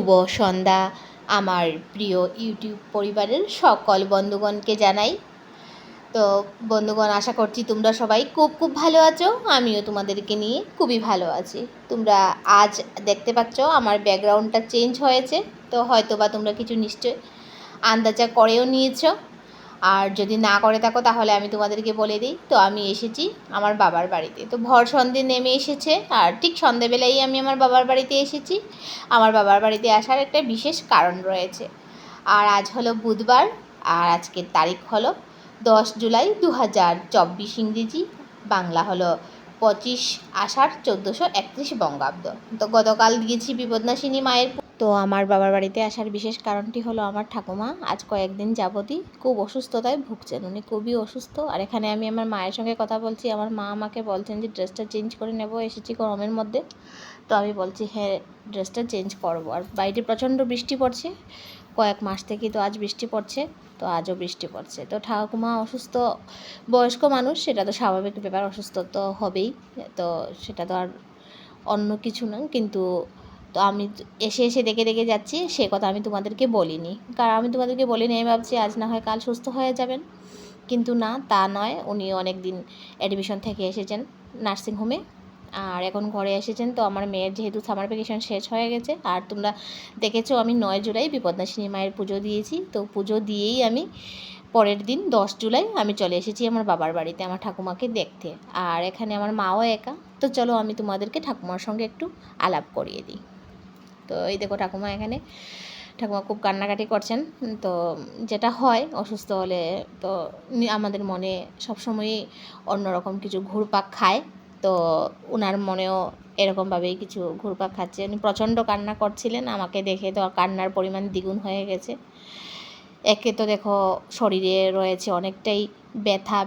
শুভ সন্ধ্যা আমার প্রিয় ইউটিউব পরিবারের সকল বন্ধুগণকে জানাই। তো বন্ধুগণ, আশা করছি তোমরা সবাই খুব খুব ভালো আছো। আমিও তোমাদেরকে নিয়ে খুবই ভালো আছি। তোমরা আজ দেখতে পাচ্ছ আমার ব্যাকগ্রাউন্ডটা চেঞ্জ হয়েছে, তো হয়তো বা তোমরা কিছু নিশ্চয় আন্দাজা করেও নিয়েছো। আর যদি না করে থাকো তাহলে আমি তোমাদেরকে বলে দিই, তো আমি এসেছি আমার বাবার বাড়িতে। তো ভর সন্ধে নেমে এসেছে, আর ঠিক সন্ধেবেলাই আমি আমার বাবার বাড়িতে এসেছি। আমার বাবার বাড়িতে আসার একটা বিশেষ কারণ রয়েছে। আর আজ হলো বুধবার, আর আজকের তারিখ হলো 10 জুলাই 2024 ইংরেজি, বাংলা হলো 25 আষাঢ় 1431 বঙ্গাব্দ। তো গতকাল গিয়েছি বিপদনাশিনী মায়ের। তো আমার বাবার বাড়িতে আসার বিশেষ কারণটি হলো আমার ঠাকুমা আজ কয়েকদিন যাবতই খুব অসুস্থতায় ভুগছেন। উনি খুবই অসুস্থ। আর এখানে আমি আমার মায়ের সঙ্গে কথা বলছি। আমার মা আমাকে বলছেন যে ড্রেসটা চেঞ্জ করে নেব, এসেছি গরমের মধ্যে। তো আমি বলছি হ্যাঁ, ড্রেসটা চেঞ্জ করবো। আর বাইরে প্রচণ্ড বৃষ্টি পড়ছে, কয়েক মাস থেকেই তো আজ বৃষ্টি পড়ছে, তো আজও বৃষ্টি পড়ছে। তো ঠাকুমা অসুস্থ, বয়স্ক মানুষ, সেটা তো স্বাভাবিক ব্যাপার, অসুস্থ তো হবেই। তো সেটা তো আর অন্য কিছু না। কিন্তু তো আমি এসে এসে দেখে দেখে যাচ্ছি, সে কথা আমি তোমাদেরকে বলিনি। কারণ আমি তোমাদেরকে বলিনি, আমি ভাবছি আজ না হয় কাল সুস্থ হয়ে যাবেন। কিন্তু না, তা নয়। উনি অনেক দিন অ্যাডমিশন থেকে এসেছেন নার্সিংহোমে, আর এখন ঘরে এসেছেন। তো আমার মেয়ের যেহেতু সামার ভ্যাকেশন শেষ হয়ে গেছে, আর তোমরা দেখেছো আমি 9 জুলাই বিপদনাশিনী মায়ের পুজো দিয়েছি। তো পুজো দিয়েই আমি পরের দিন 10 জুলাই আমি চলে এসেছি আমার বাবার বাড়িতে আমার ঠাকুমাকে দেখতে। আর এখানে আমার মাও একা। তো চলো আমি তোমাদেরকে ঠাকুমার সঙ্গে একটু আলাপ করিয়ে দিই। তো এই দেখো ঠাকুমা এখানে, ঠাকুমা খুব কান্নাকাটি করছেন। তো যেটা হয় অসুস্থ হলে, তো আমাদের মনে সবসময়ই অন্যরকম কিছু ঘুরপাক খায়। তো ওনার মনেও এরকমভাবেই কিছু ঘুরপাক খাচ্ছে। উনি প্রচণ্ড কান্না করছিলেন, আমাকে দেখে তো কান্নার পরিমাণ দ্বিগুণ হয়ে গেছে। একে তো দেখো শরীরে রয়েছে অনেকটাই ব্যথা,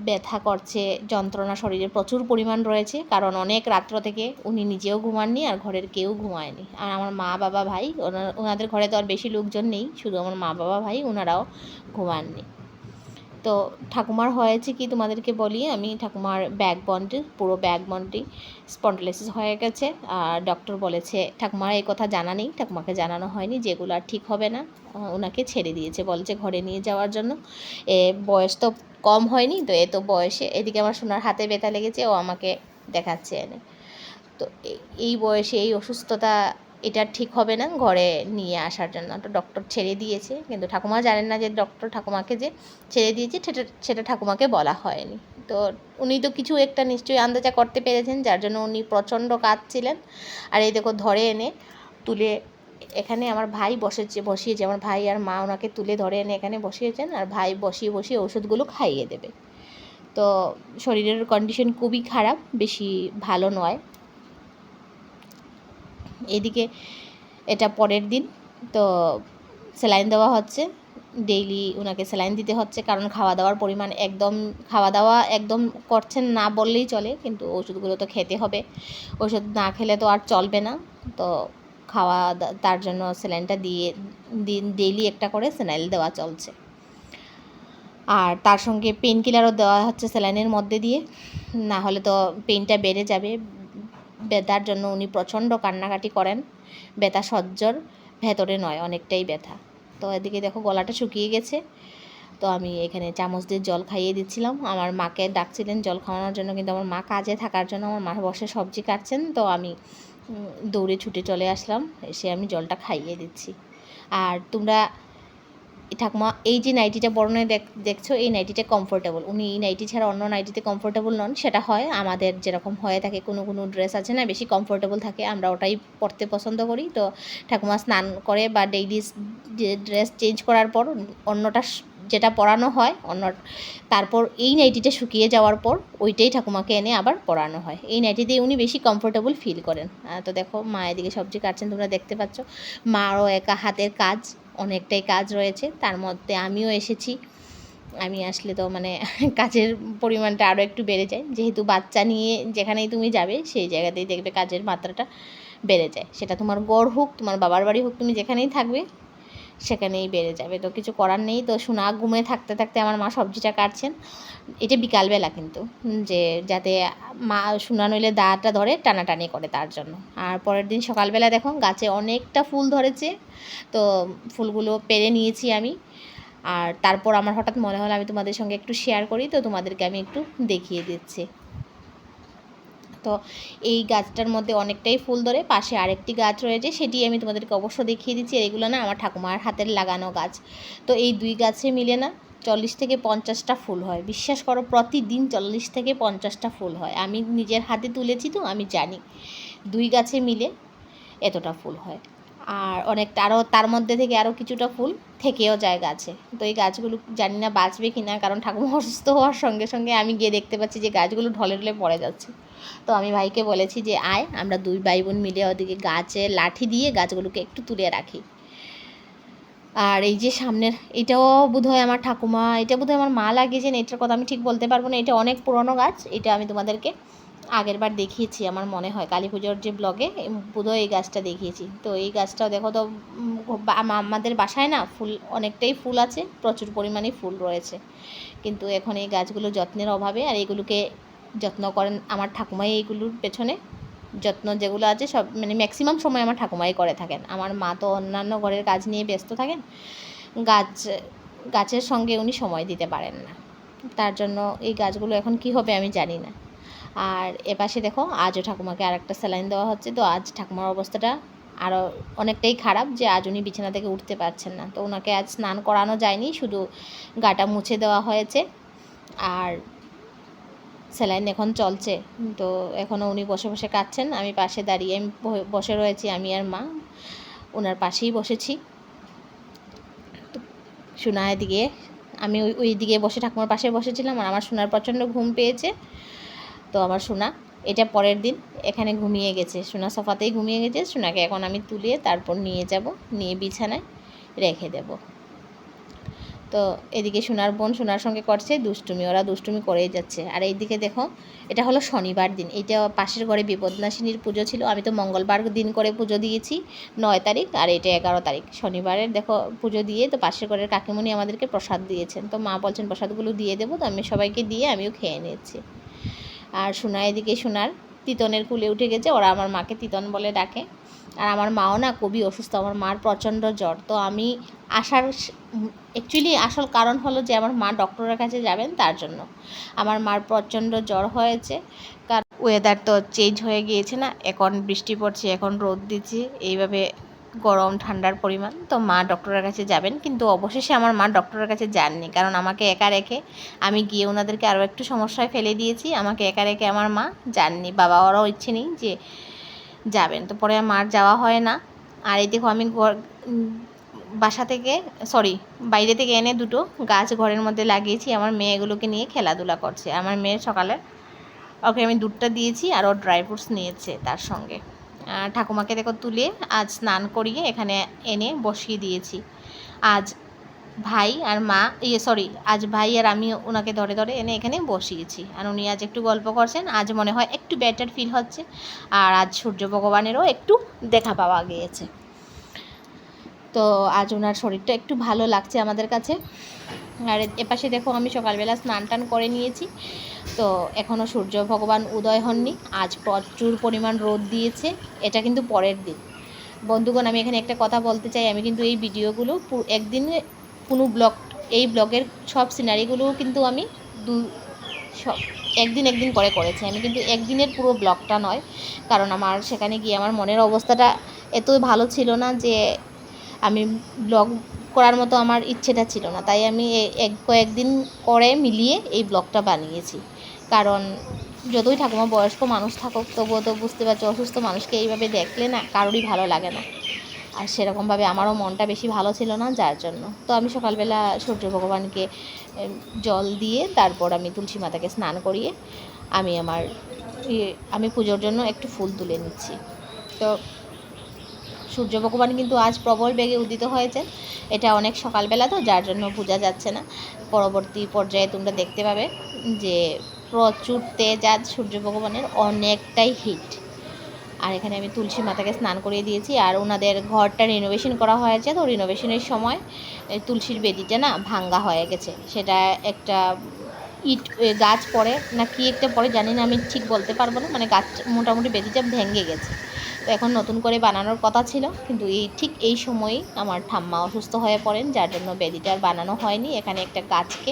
ব্যথা করছে, যন্ত্রণা শরীরে প্রচুর পরিমাণ রয়েছে। কারণ অনেক রাত্র থেকে উনি নিজেও ঘুমাননি, আর ঘরের কেউ ঘুমায়নি। আর আমার মা বাবা ভাই, ওনাদের ঘরে তো আর বেশি লোকজন নেই, শুধু আমার মা বাবা ভাই, ওনারাও ঘুমাননি। তো ঠাকুমার হয়েছে কি তোমাদেরকে বলি, আমি ঠাকুমার পুরো ব্যাকবোনটি স্পন্ডালাইসিস হয়ে গেছে। আর ডক্টর বলেছে, ঠাকুমার এই কথা জানা নেই, ঠাকুমাকে জানানো হয়নি, যেগুলো আর ঠিক হবে না ওনাকে ছেড়ে দিয়েছে, বলছে ঘরে নিয়ে যাওয়ার জন্য। বয়স তো কম হয়নি, তো এ তো বয়সে। এদিকে আমার সোনার হাতে ব্যথা লেগেছে, ও আমাকে দেখাচ্ছে এনে। তো এই বয়সে এই অসুস্থতা, এটা ঠিক হবে না ঘরে নিয়ে আসার জন্য। তো ডক্টর ছেড়ে দিয়েছে, কিন্তু ঠাকুমা জানেন না যে ডক্টর ঠাকুমাকে যে ছেড়ে দিয়েছে সেটা ঠাকুমাকে বলা হয়নি। তো উনি তো কিছু একটা নিশ্চয়ই আন্দাজা করতে পেরেছেন, যার জন্য উনি প্রচণ্ড কাঁদছিলেন। আর এই দেখো ধরে এনে তুলে এখানে আমার ভাই বসিয়েছে, আমার ভাই আর মা ওনাকে তুলে ধরে এনে এখানে বসিয়েছেন, আর ভাই বসিয়ে বসিয়ে ওষুধগুলো খাইয়ে দেবে। তো শরীরের কন্ডিশন খুবই খারাপ, বেশি ভালো নয়। এদিকে এটা পরের দিন, তো স্যালাইন দেওয়া হচ্ছে, ডেইলি ওনাকে স্যালাইন দিতে হচ্ছে। কারণ খাওয়া দাওয়া একদম করছেন না বললেই চলে, কিন্তু ওষুধগুলো তো খেতে হবে, ওষুধ না খেলে তো আর চলবে না। তো তার জন্য স্যালাইনটা ডেইলি একটা করে স্যালাইন দেওয়া চলছে। আর তার সঙ্গে পেন কিলারও দেওয়া হচ্ছে স্যালাইনের মধ্যে দিয়ে, না হলে তো পেনটা বেড়ে যাবে। ব্যথার জন্য উনি প্রচণ্ড কান্নাকাটি করেন, ব্যথা সহ্যর ভেতরে নয়, অনেকটাই ব্যথা। তো এদিকে দেখো গলাটা শুকিয়ে গেছে। তো আমি এখানে চামচ দিয়ে জল খাইয়ে দিচ্ছিলাম। আমার মাকে ডাকছিলেন জল খাওয়ানোর জন্য, কিন্তু আমার মা কাজে থাকার জন্য আমার মা বসে সবজি কাটছেন। তো আমি দৌড়ে ছুটে চলে আসলাম, এসে আমি জলটা খাইয়ে দিচ্ছি। আর তোমরা ঠাকুমা এই যে নাইটিটা পরনে দেখছো, এই নাইটিটা কমফোর্টেবল। উনি এই নাইটি ছাড়া অন্য নাইটিতে কমফোর্টেবল নন। সেটা হয় আমাদের যেরকম হয়ে থাকে, কোনো কোনো ড্রেস আছে না বেশি কমফোর্টেবল থাকে, আমরা ওটাই পরতে পছন্দ করি। তো ঠাকুমা স্নান করে বা ডেইলি ড্রেস চেঞ্জ করার পর অন্যটা যেটা পরানো হয় তারপর এই নাইটিটা শুকিয়ে যাওয়ার পর ওইটাই ঠাকুমাকে এনে আবার পরানো হয়। এই নাইটিতে উনি বেশি কমফোর্টেবল ফিল করেন। তো দেখো মা এদিকে সবজি কাটছেন, তোমরা দেখতে পাচ্ছ। মারও একা হাতের কাজ, অনেকটাই কাজ রয়েছে, তার মধ্যে আমিও এসেছি। আমি আসলে তো মানে কাজের পরিমাণটা আরও একটু বেড়ে যায়, যেহেতু বাচ্চা নিয়ে যেখানেই তুমি যাবে সেই জায়গাতেই দেখবে কাজের মাত্রাটা বেড়ে যায়। সেটা তোমার গড় হোক, তোমার বাবার বাড়ি হোক, তুমি যেখানেই থাকবে সেখানেই বেড়ে যাবে। তো কিছু করার নেই। তো সোনা ঘুমে থাকতে থাকতে আমার মা সবজিটা কাটছেন। এটা বিকালবেলা কিন্তু, যে যাতে মা সোনা নইলে দাঁড়টা ধরে টানাটানি করে তার জন্য। আর পরের দিন সকালবেলা দেখো গাছে অনেকটা ফুল ধরেছে, তো ফুলগুলো পেরে নিয়েছি আমি। আর তারপর আমার হঠাৎ মনে হলো আমি তোমাদের সঙ্গে একটু শেয়ার করি, তো তোমাদেরকে আমি একটু দেখিয়ে দিচ্ছি। তো এই গাছটার মধ্যে অনেকটাই ফুল ধরে, পাশে আরেকটি গাছ রয়েছে, সেটি আমি তোমাদেরকে অবশ্য দেখিয়ে দিচ্ছি। এগুলো না আমার ঠাকুমার হাতের লাগানো গাছ। তো এই 2 গাছে মিলে না 40 থেকে 50টা ফুল হয়। বিশ্বাস করো, প্রতিদিন 40 থেকে 50টা ফুল হয়। আমি নিজের হাতে তুলেছি, তো আমি জানি 2 গাছে মিলে এতটা ফুল হয়। আর অনেকটা আরও তার মধ্যে থেকে আরও কিছুটা ফুল থেকেও যায় গাছে। তো এই গাছগুলো জানি না বাঁচবে কি না, কারণ ঠাকুমা অসুস্থ হওয়ার সঙ্গে সঙ্গে আমি গিয়ে দেখতে পাচ্ছি যে গাছগুলো ঢলে ঢলে পড়ে যাচ্ছে। তো আমি ভাইকে বলেছি যে আয় আমরা 2 ভাই বোন মিলে ওদিকে গাছে লাঠি দিয়ে গাছগুলোকে একটু তুলে রাখি। আর এই যে সামনের এটাও বোধহয় আমার ঠাকুমা, এটা বোধহয় আমার মা লাগিয়েছেন, এটার কথা আমি ঠিক বলতে পারবো না। এটা অনেক পুরনো গাছ। এটা আমি তোমাদেরকে আগের বার দেখিয়েছি আমার মনে হয়, কালী পুজোর যে ব্লগে বোধহয় এই গাছটা দেখিয়েছি। তো এই গাছটাও দেখো তো, আমাদের বাসায় না ফুল অনেকটাই ফুল আছে, প্রচুর পরিমাণে ফুল রয়েছে, কিন্তু এখন এই গাছগুলো যত্নের অভাবে, আর এগুলোকে যত্ন করেন আমার ঠাকুমাই। এইগুলোর পেছনে যত্ন যেগুলো আছে সব মানে ম্যাক্সিমাম সময় আমার ঠাকুমাই করে থাকেন। আমার মা তো অন্যান্য ঘরের কাজ নিয়ে ব্যস্ত থাকেন, গাছের সঙ্গে উনি সময় দিতে পারেন না, তার জন্য এই গাছগুলো এখন কি হবে আমি জানি না। আর এপাশে দেখো আজও ঠাকুমাকে আর একটা স্যালাইন দেওয়া হচ্ছে। তো আজ ঠাকুমার অবস্থাটা আরও অনেকটাই খারাপ, যে আজ উনি বিছানা থেকে উঠতে পারছেন না। তো ওনাকে আজ স্নান করানো যায়নি, শুধু গাটা মুছে দেওয়া হয়েছে। আর স্যালাইন এখন চলছে, তো এখনও উনি বসে বসে কাঁদছেন। আমি পাশে দাঁড়িয়ে আমি বসে রয়েছি, আমি আর মা ওনার পাশেই বসেছি। তো সোনা এদিকে, আমি ওই দিকে বসে ঠাকুমার পাশে বসেছিলাম, আর আমার সোনার প্রচণ্ড ঘুম পেয়েছে। তো আমার সোনা এটা পরের দিন এখানে ঘুমিয়ে গেছে, সোনা সোফাতেই ঘুমিয়ে গেছে। সোনাকে এখন আমি তুলে তারপর নিয়ে যাব, নিয়ে বিছানায় রেখে দেব। তো এদিকে সোনার বোন সোনার সঙ্গে করছে দুষ্টুমি, ওরা দুষ্টুমি করেই যাচ্ছে। আর এইদিকে দেখো এটা হলো শনিবার দিন, এটা পাশের ঘরে বিপদনাশিনীর পুজো ছিল। আমি তো মঙ্গলবার দিন করে পুজো দিয়েছি 9 তারিখ, আর এটা 11 তারিখ শনিবারের দেখো পুজো দিয়ে। তো পাশের ঘরের কাকিমণি আমাদেরকে প্রসাদ দিয়েছেন, তো মা বলছেন প্রসাদগুলো দিয়ে দেবো, তো আমি সবাইকে দিয়ে আমিও খেয়ে নিয়েছি। আর সোনা এদিকে সোনার তিতনের কুলে উঠে গেছে, ওরা আমার মাকে তিতন বলে ডাকে। আর আমার মাও না খুবই অসুস্থ, আমার মার প্রচণ্ড জ্বর। তো আমি আসার অ্যাকচুয়ালি আসল কারণ হলো যে আমার মা ডক্টরের কাছে যাবেন, তার জন্য। আমার মার প্রচণ্ড জ্বর হয়েছে, কারণ ওয়েদার তো চেঞ্জ হয়ে গিয়েছে না, এখন বৃষ্টি পড়ছে, এখন রোদ দিচ্ছে, এইভাবে গরম ঠান্ডার পরিমাণ। তো মা ডক্টরের কাছে যাবেন, কিন্তু অবশেষে আমার মা ডক্টরের কাছে যাননি, কারণ আমাকে একা রেখে আমি গিয়ে ওনাদেরকে আরও একটু সমস্যায় ফেলে দিয়েছি। আমাকে একা রেখে আমার মা যাননি, বাবা ওরাও ইচ্ছে নেই যে যাবেন। তো পরে মার যাওয়া হয় না। আর এই দেখো আমি বাসা থেকে বাইরে থেকে এনে 2টো গাছ ঘরের মধ্যে লাগিয়েছি, আমার মেয়েগুলোকে নিয়ে খেলাধুলা করছে। আমার মেয়ের সকালে ওকে আমি দুধটা দিয়েছি, আর ও ড্রাই ফ্রুটস নিয়েছে তার সঙ্গে। ঠাকুমাকে দেখো তুলে আজ স্নান করিয়ে এখানে এনে বসিয়ে দিয়েছি। আজ ভাই আর মা আজ ভাই আর আমি ওনাকে ধরে ধরে এনে এখানে বসিয়েছি, আর উনি আজ একটু গল্প করছেন। আজ মনে হয় একটু বেটার ফিল হচ্ছে, আর আজ সূর্য ভগবানেরও একটু দেখা পাওয়া গিয়েছে। তো আজ ওনার শরীরটা একটু ভালো লাগছে আমাদের কাছে। আর এপাশে দেখো আমি সকালবেলা স্নান টান করে নিয়েছি, তো এখনও সূর্য ভগবান উদয় হননি। আজ প্রচুর পরিমাণ রোদ দিয়েছে, এটা কিন্তু পরের দিন। বন্ধুগণ, আমি এখানে একটা কথা বলতে চাই, আমি কিন্তু এই ভিডিওগুলো একদিনে কোনো এই ব্লগের সব সিনারিগুলো কিন্তু আমি একদিন করে করেছি। আমি কিন্তু একদিনের পুরো ব্লগটা নয়, কারণ আমার সেখানে গিয়ে আমার মনের অবস্থাটা এতই ভালো ছিল না যে আমি ব্লগ করার মতো আমার ইচ্ছেটা ছিল না, তাই আমি কয়েকদিন করে মিলিয়ে এই ব্লগটা বানিয়েছি। কারণ যতই ঠাকুমা বয়স্ক মানুষ থাকুক, তবুও তো বুঝতে পারছি অসুস্থ মানুষকে এইভাবে দেখলে না কারোরই ভালো লাগে না, আর সেরকমভাবে আমারও মনটা বেশি ভালো ছিল না, যার জন্য। তো আমি সকালবেলা সূর্য ভগবানকে জল দিয়ে তারপর আমি তুলসী মাতাকে স্নান করিয়ে আমি পুজোর জন্য একটু ফুল তুলে নিচ্ছি। তো সূর্য ভগবান কিন্তু আজ প্রবল বেগে উদিত হয়েছে, এটা অনেক সকালবেলা, তো যার জন্য বোঝা যাচ্ছে না। পরবর্তী পর্যায়ে তোমরা দেখতে পাবে যে প্রচুর তেজ আজ সূর্য ভগবানের, অনেকটাই হিট। আর এখানে আমি তুলসী মাতাকে স্নান করিয়ে দিয়েছি। আর ওনাদের ঘরটা রিনোভেশন করা হয়েছে, তো রিনোভেশনের সময় তুলসীর বেদিটা না ভাঙ্গা হয়ে গেছে। সেটা একটা ইট গাছ পড়ে না কি একটা পড়ে জানি না, আমি ঠিক বলতে পারবো না, মানে গাছ মোটামুটি বেদিটা ভেঙে গেছে। তো এখন নতুন করে বানানোর কথা ছিল, কিন্তু ঠিক এই সময়ই আমার ঠাম্মা অসুস্থ হয়ে পড়েন, যার জন্য বেদিটা আর বানানো হয়নি। এখানে একটা গাছকে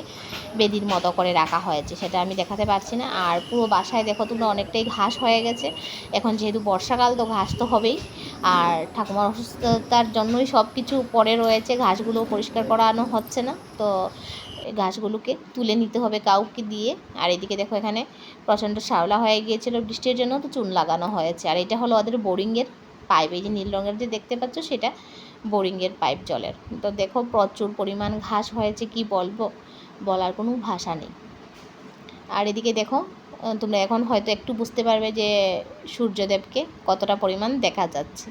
বেদির মতো করে রাখা হয়েছে, সেটা আমি দেখাতে পারছি না। আর পুরো বাসায় দেখো তোমরা অনেকটাই ঘাস হয়ে গেছে। এখন যেহেতু বর্ষাকাল, তো ঘাস তো হবেই। আর ঠাকুমার অসুস্থতার জন্যই সব কিছু পড়ে রয়েছে, ঘাসগুলো পরিষ্কার করানো হচ্ছে না। তো ঘাসগুলোকে তুলে নিতে হবে কাউকে দিয়ে। আর এদিকে দেখো এখানে প্রচণ্ড শ্যাওলা হয়ে গিয়েছিল বৃষ্টির জন্য, তো চুন লাগানো হয়েছে। আর এটা হলো ওদের বোরিংয়ের পাইপ, এই যে নীল রঙের যে দেখতে পাচ্ছ সেটা বোরিংয়ের পাইপ জলের। তো দেখো প্রচুর পরিমাণ ঘাস হয়েছে, কি বলবো, বলার কোনো ভাষা নেই। আর এদিকে দেখো তোমরা এখন হয়তো একটু বুঝতে পারবে যে সূর্যদেবকে কতটা পরিমাণ দেখা যাচ্ছে।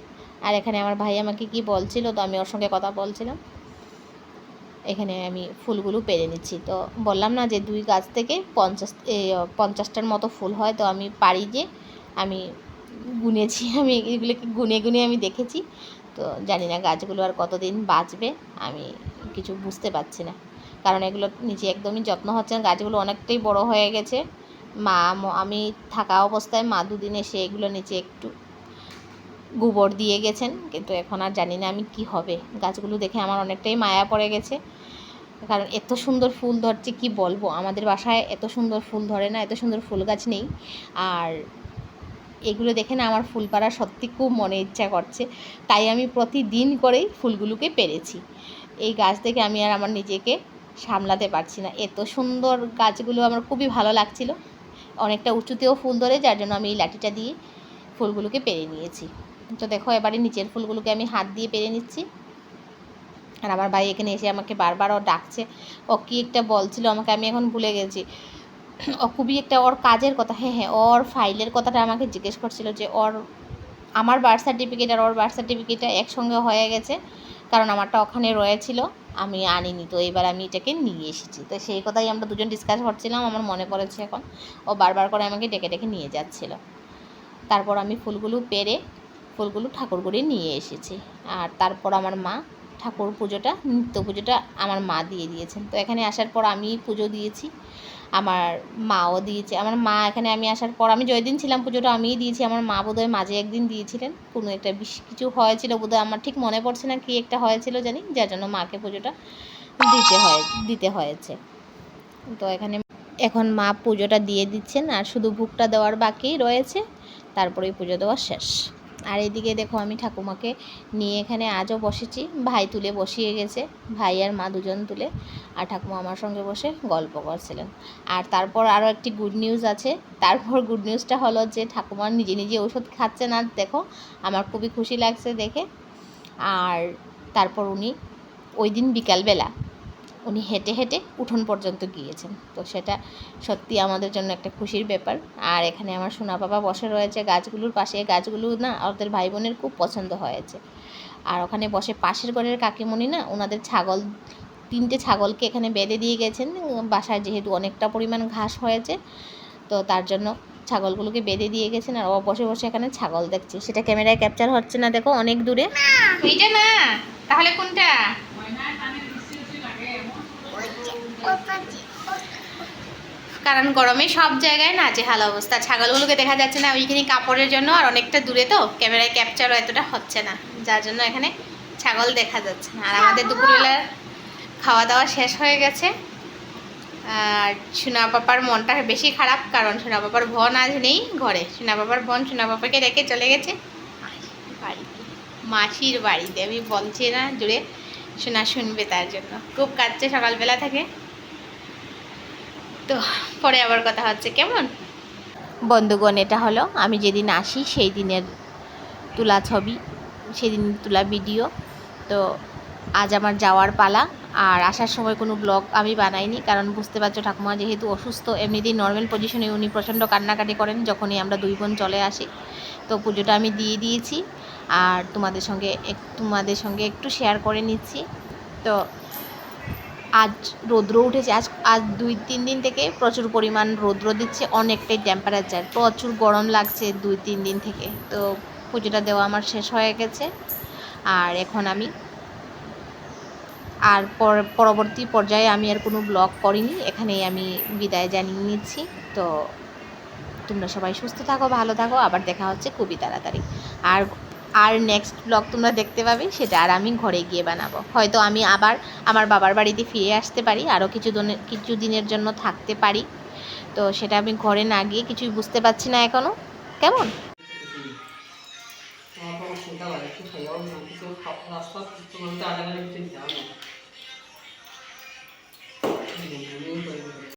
আর এখানে আমার ভাই আমাকে কি বলছিল, তো আমি ওর সঙ্গে কথা বলছিলাম। এখানে আমি ফুলগুলো পেরে নিচ্ছি। তো বললাম না যে 2 গাছ থেকে 50টার মতো ফুল হয়, তো আমি পারি যে আমি গুনেছি, আমি এগুলোকে গুনে গুনে আমি দেখেছি। তো জানি না গাছগুলো আর কতদিন বাঁচবে, আমি কিছু বুঝতে পারছি না, কারণ এগুলো নিচে একদমই যত্ন হচ্ছে না। গাছগুলো অনেকটাই বড় হয়ে গেছে। আমি থাকা অবস্থায় মা 2 দিন এসে এগুলো নিচে একটু গোবর দিয়ে গেছেন, কিন্তু এখন আর জানি না আমি কি হবে। গাছগুলো দেখে আমার অনেকটাই মায়া পড়ে গেছে, কারণ এত সুন্দর ফুল ধরছে, কি বলবো। আমাদের বাসায় এত সুন্দর ফুল ধরে না, এত সুন্দর ফুল গাছ নেই। আর এগুলো দেখে না আমার ফুল পাড়া সত্যি খুব মনে ইচ্ছা করছে, তাই আমি প্রতিদিন করেই ফুলগুলোকে পেরেছি। এই গাছ দেখে আমি আর আমার নিজেকে সামলাতে পারছি না, এত সুন্দর গাছগুলো আমার খুবই ভালো লাগছিল। অনেকটা উঁচুতেও ফুল ধরে, যার জন্য আমি এই লাঠিটা দিয়ে ফুলগুলোকে পেরে নিয়েছি। তো দেখো এবারে নিচের ফুলগুলোকে আমি হাত দিয়ে পেরে নিচ্ছি। আর আমার ভাই এখানে এসে আমাকে বারবার ও ডাকছে, ও কী একটা বলছিল আমাকে, আমি এখন ভুলে গেছি। ও খুবই একটা ওর কাজের কথা, হ্যাঁ ওর ফাইলের কথাটা আমাকে জিজ্ঞেস করছিল, যে আমার বার্থ সার্টিফিকেট আর ওর বার্থ সার্টিফিকেটটা একসঙ্গে হয়ে গেছে, কারণ আমারটা ওখানে রয়েছিল, আমি আনিনি, তো এবার আমি এটাকে নিয়ে এসেছি। তো সেই কথাই আমরা দুজন ডিসকাস করছিলাম, আমার মনে পড়েছে এখন। ও বারবার করে আমাকে ডেকে ডেকে নিয়ে যাচ্ছিল। তারপর আমি ফুলগুলো ঠাকুর করে নিয়ে এসেছি। আর তারপর আমার মা ঠাকুর পুজোটা, নিত্য পুজোটা আমার মা দিয়ে দিয়েছেন। তো এখানে আসার পর আমি পুজো দিয়েছি, আমার মাও দিয়েছে। আমার মা এখানে আমি আসার পর, আমি যেদিন ছিলাম পুজোটা আমিই দিয়েছি, আমার মা বোধহয় মাঝে একদিন দিয়েছিলেন, কোনো একটা কিছু হয়েছিল বোধহয়, আমার ঠিক মনে পড়ছে না কি একটা হয়েছিল জানি, যার জন্য মাকে পুজোটা দিতে হয়েছে। তো এখন মা পুজোটা দিয়ে দিচ্ছেন, আর শুধু ভোগটা দেওয়ার বাকি রয়েছে, তারপরেই পুজো দেওয়া শেষ। আর এদিকে দেখো আমি ঠাকুমাকে নিয়ে এখানে আজও বসেছি, ভাই তুলে বসিয়ে গেছে, ভাই আর মা দুজন তুলে, আর ঠাকুমা আমার সঙ্গে বসে গল্প করছিলেন। আর তারপর আরও একটি গুড নিউজ আছে। তারপর গুড নিউজটা হলো যে ঠাকুমা নিজে নিজে ওষুধ খাচ্ছেন, আর দেখো আমার খুবই খুশি লাগছে দেখে। আর তারপর উনি ওই দিন বিকালবেলা উনি হেঁটে হেঁটে উঠোন পর্যন্ত গিয়েছেন, তো সেটা সত্যি আমাদের জন্য একটা খুশির ব্যাপার। আর এখানে আমার সোনা বাবা বসে রয়েছে গাছগুলোর পাশে, গাছগুলো না ওদের ভাই বোনের খুব পছন্দ হয়েছে। আর ওখানে বসে পাশের ঘরের কাকিমণি না, ওনাদের 3টে ছাগলকে এখানে বেঁধে দিয়ে গেছেন বাসায়, যেহেতু অনেকটা পরিমাণ ঘাস হয়েছে, তো তার জন্য ছাগলগুলোকে বেঁধে দিয়ে গেছেন। আর ও বসে বসে এখানে ছাগল দেখছে, সেটা ক্যামেরায় ক্যাপচার হচ্ছে না, দেখো অনেক দূরে। এইটা না, তাহলে কোনটা? কারণ গরমে সব জায়গায় নাজেহাল অবস্থা, ছাগলগুলোকে দেখা যাচ্ছে না ওইখানে কাপড়ের জন্য, আর অনেকটা দূরে তো ক্যামেরায় ক্যাপচারও এতটা হচ্ছে না, যার জন্য এখানে ছাগল দেখা যাচ্ছে না। আর আমাদের দুপুরবেলার খাওয়া দাওয়া শেষ হয়ে গেছে। আর সোনা পাপার মনটা বেশি খারাপ, কারণ সোনা পাপার বোন আজ নেই ঘরে। সোনা পাপার বোন সোনা পাপাকে রেখে চলে গেছে মাসির বাড়িতে। আমি বলছি না জুড়ে, সোনা শুনবে, তার জন্য খুব কাঁদছে সকালবেলা থেকে। তো পরে আবার কথা হচ্ছে, কেমন বন্ধুগণ। এটা হলো আমি যেদিন আসি সেই দিনের তোলা ছবি, সেদিন তোলা ভিডিও। তো আজ আমার যাওয়ার পালা। আর আসার সময় কোনো ব্লগ আমি বানাইনি, কারণ বুঝতে পারছো ঠাকুমা যেহেতু অসুস্থ, এমনিতেই নর্মাল পজিশনে উনি প্রচণ্ড কান্নাকাটি করেন যখনই আমরা 2 বোন চলে আসি। তো পুজোটা আমি দিয়ে দিয়েছি, আর তোমাদের সঙ্গে একটু শেয়ার করে নিচ্ছি। তো আজ রৌদ্র উঠেছে, আজ আজ 2-3 দিন থেকে প্রচুর পরিমাণ রৌদ্র দিচ্ছে, অনেকটাই টেম্পারেচার, প্রচুর গরম লাগছে 2-3 দিন থেকে। তো পুজোটা দেওয়া আমার শেষ হয়ে গেছে, আর এখন আমি আর পরবর্তী পর্যায়ে আমি আর কোনো ব্লগ করিনি, এখানেই আমি বিদায় জানিয়ে নিচ্ছি। তো তোমরা সবাই সুস্থ থাকো, ভালো থাকো, আবার দেখা হচ্ছে খুবই তাড়াতাড়ি। আর আর নেক্সট ব্লগ তোমরা দেখতে পাবে, সেটা আর আমি ঘরে গিয়ে বানাবো। হয়তো আমি আবার আমার বাবার বাড়িতে ফিরে আসতে পারি, আরও কিছু দিনের জন্য থাকতে পারি। তো সেটা আমি ঘরে না গিয়ে কিছুই বুঝতে পারছি না এখনও। কেমন আমার কোনো চিন্তা করে একটু খেয়েও না কিছু রাস্তা তোমার তো আলাদা কিছু চিন্তা হয় না